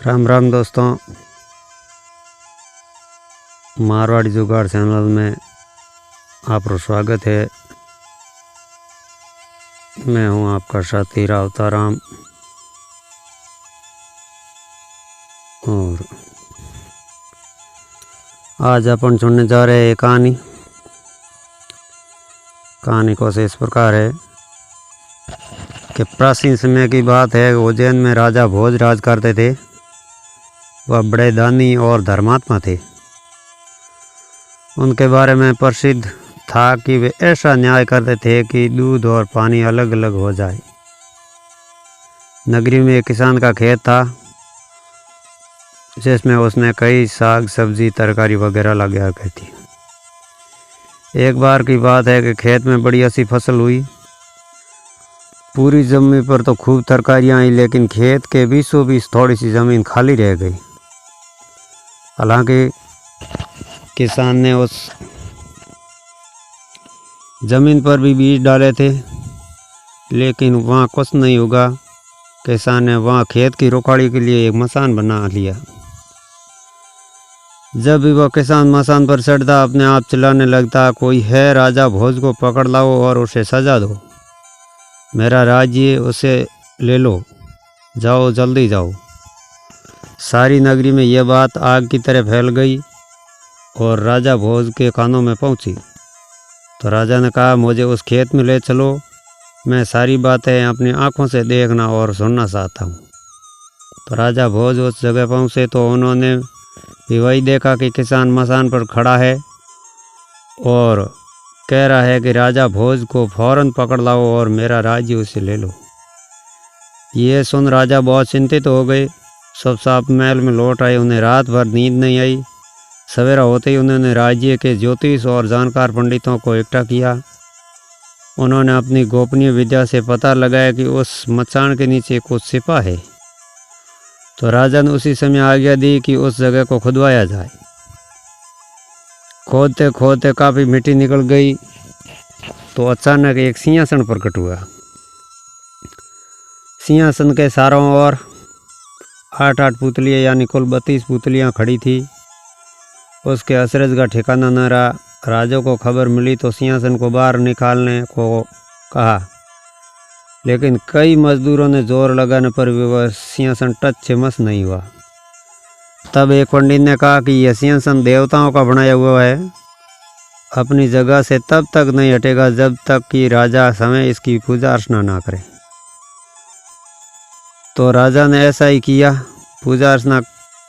राम राम दोस्तों, मारवाड़ी जुगाड़ चैनल में आपका स्वागत है। मैं हूं आपका साथी रावताराम और आज अपन सुनने जा रहे हैं कहानी को से इस प्रकार है कि प्राचीन समय की बात है। उज्जैन में राजा भोज राज करते थे। वह बड़े दानी और धर्मात्मा थे। उनके बारे में प्रसिद्ध था कि वे ऐसा न्याय करते थे कि दूध और पानी अलग अलग हो जाए। नगरी में एक किसान का खेत था जिसमें उसने कई साग सब्जी तरकारी वगैरह लगा रखी थी। एक बार की बात है कि खेत में बड़ी अच्छी फसल हुई। पूरी जमीन पर तो खूब तरकारियां आई, लेकिन खेत के बीचों बीच थोड़ी सी ज़मीन खाली रह गई। हालांकि किसान ने उस ज़मीन पर भी बीज डाले थे, लेकिन वहाँ कुछ नहीं उगा। किसान ने वहाँ खेत की रोकाड़ी के लिए एक मसान बना लिया। जब भी वह किसान मसान पर चढ़ता, अपने आप चिल्लाने लगता, कोई है, राजा भोज को पकड़ लाओ और उसे सजा दो। मेरा राज्य उसे ले लो, जाओ जल्दी जाओ। सारी नगरी में यह बात आग की तरह फैल गई और राजा भोज के कानों में पहुंची। तो राजा ने कहा, मुझे उस खेत में ले चलो, मैं सारी बातें अपनी आंखों से देखना और सुनना चाहता हूँ। तो राजा भोज उस जगह पहुँचे तो उन्होंने भी वही देखा कि किसान मसान पर खड़ा है और कह रहा है कि राजा भोज को फौरन पकड़ लाओ और मेरा राज्य उसे ले लो। ये सुन राजा बहुत चिंतित हो गए। सब साफ महल में लौट आए। उन्हें रात भर नींद नहीं आई। सवेरा होते ही उन्होंने राज्य के ज्योतिष और जानकार पंडितों को इकट्ठा किया। उन्होंने अपनी गोपनीय विद्या से पता लगाया कि उस मचान के नीचे कुछ छिपा है। तो राजा ने उसी समय आज्ञा दी कि उस जगह को खुदवाया जाए। खोदते खोदते काफ़ी मिट्टी निकल गई तो अचानक एक सिंहासन प्रकट हुआ। सिंहासन के चारों ओर 8-8 पुतलियाँ यानी कुल 32 पुतलियाँ खड़ी थी। उसके अचरज का ठिकाना न रहा। राजा को खबर मिली तो सिंहासन को बाहर निकालने को कहा, लेकिन कई मजदूरों ने जोर लगाने पर भी वह सिंहासन टच मस नहीं हुआ। तब एक पंडित ने कहा कि यह सिंहासन देवताओं का बनाया हुआ है, अपनी जगह से तब तक नहीं हटेगा जब तक कि राजा समय इसकी पूजा अर्चना ना करे। तो राजा ने ऐसा ही किया। पूजा अर्चना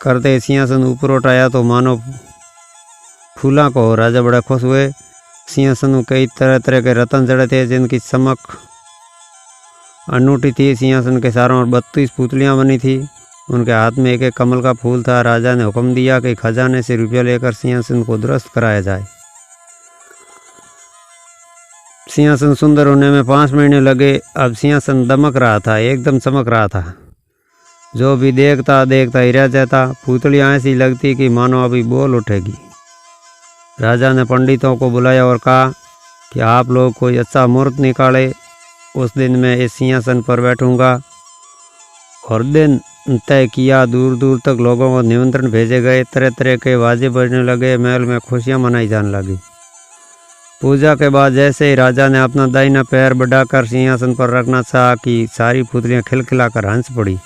करते सिंहासन ऊपर उठाया तो मानो फूला को। राजा बड़ा खुश हुए। सिंहासन में कई तरह तरह के रत्न जड़े थे जिनकी चमक अनूठी थी। सिंहासन के चारों ओर 32 पुतलियाँ बनी थी। उनके हाथ में एक एक कमल का फूल था। राजा ने हुक्म दिया कि खजाने से रुपया लेकर सिंहासन को दुरुस्त कराया जाए। सिंहासन सुंदर होने में 5 महीने लगे। अब सिंहासन दमक रहा था, एकदम चमक रहा था। जो भी देखता देखता ही रह जाता। पुतलियाँ ऐसी लगती कि मानो अभी बोल उठेगी। राजा ने पंडितों को बुलाया और कहा कि आप लोग कोई अच्छा मुहूर्त निकाले, उस दिन मैं इस सिंहासन पर बैठूंगा। और दिन तय किया। दूर दूर तक लोगों को निमंत्रण भेजे गए। तरह तरह के बाजे बजने लगे। महल में खुशियाँ मनाई जाने लगी। पूजा के बाद जैसे ही राजा ने अपना दाहिना पैर बढ़ाकर सिंहासन पर रखना चाहा कि सारी पुतलियाँ खिलखिलाकर हंस पड़ी।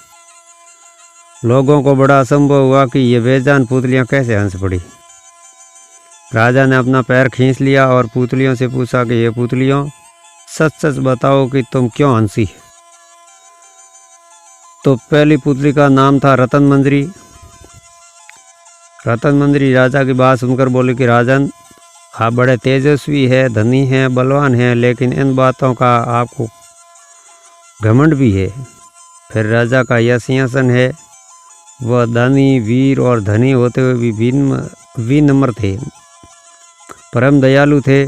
लोगों को बड़ा असंभव हुआ कि ये बेजान पुतलियाँ कैसे हंस पड़ी। राजा ने अपना पैर खींच लिया और पुतलियों से पूछा कि ये पुतलियों, सच सच बताओ कि तुम क्यों हंसी। तो पहली पुतली का नाम था रतन मंजरी। रतन मंजरी राजा की बात सुनकर बोली कि राजन, आप बड़े तेजस्वी है, धनी हैं, बलवान हैं, लेकिन इन बातों का आपको घमंड भी है। फिर राजा का यह सिंहासन है। वह दानी, वीर और धनी होते हुए भी विनम्र थे, परम दयालु थे।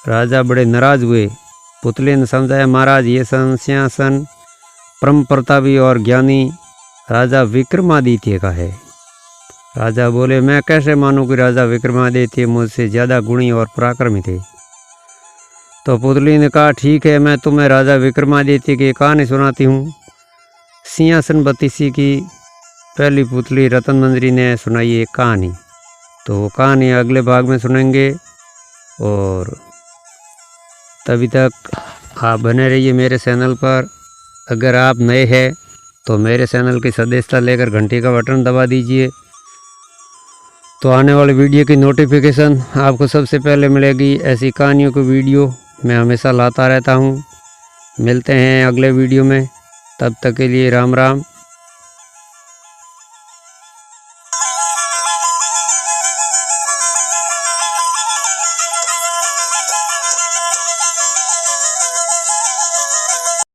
राजा बड़े नाराज हुए। पुतले ने समझाया, महाराज ये सिंहासन परम प्रतापी और ज्ञानी राजा विक्रमादित्य का है। राजा बोले, मैं कैसे मानूं कि राजा विक्रमादित्य मुझसे ज़्यादा गुणी और पराक्रमी थे। तो पुतली ने कहा, ठीक है, मैं तुम्हें राजा विक्रमादित्य की कहानी सुनाती हूँ। सिंहासन बत्तीसी की पहली पुतली रतन मंजरी ने सुनाई एक कहानी, तो वो कहानी अगले भाग में सुनेंगे। और तभी तक आप बने रहिए मेरे चैनल पर। अगर आप नए हैं तो मेरे चैनल की सदस्यता लेकर घंटी का बटन दबा दीजिए, तो आने वाले वीडियो की नोटिफिकेशन आपको सबसे पहले मिलेगी। ऐसी कहानियों की वीडियो मैं हमेशा लाता रहता हूँ। मिलते हैं अगले वीडियो में, तब तक के लिए राम राम।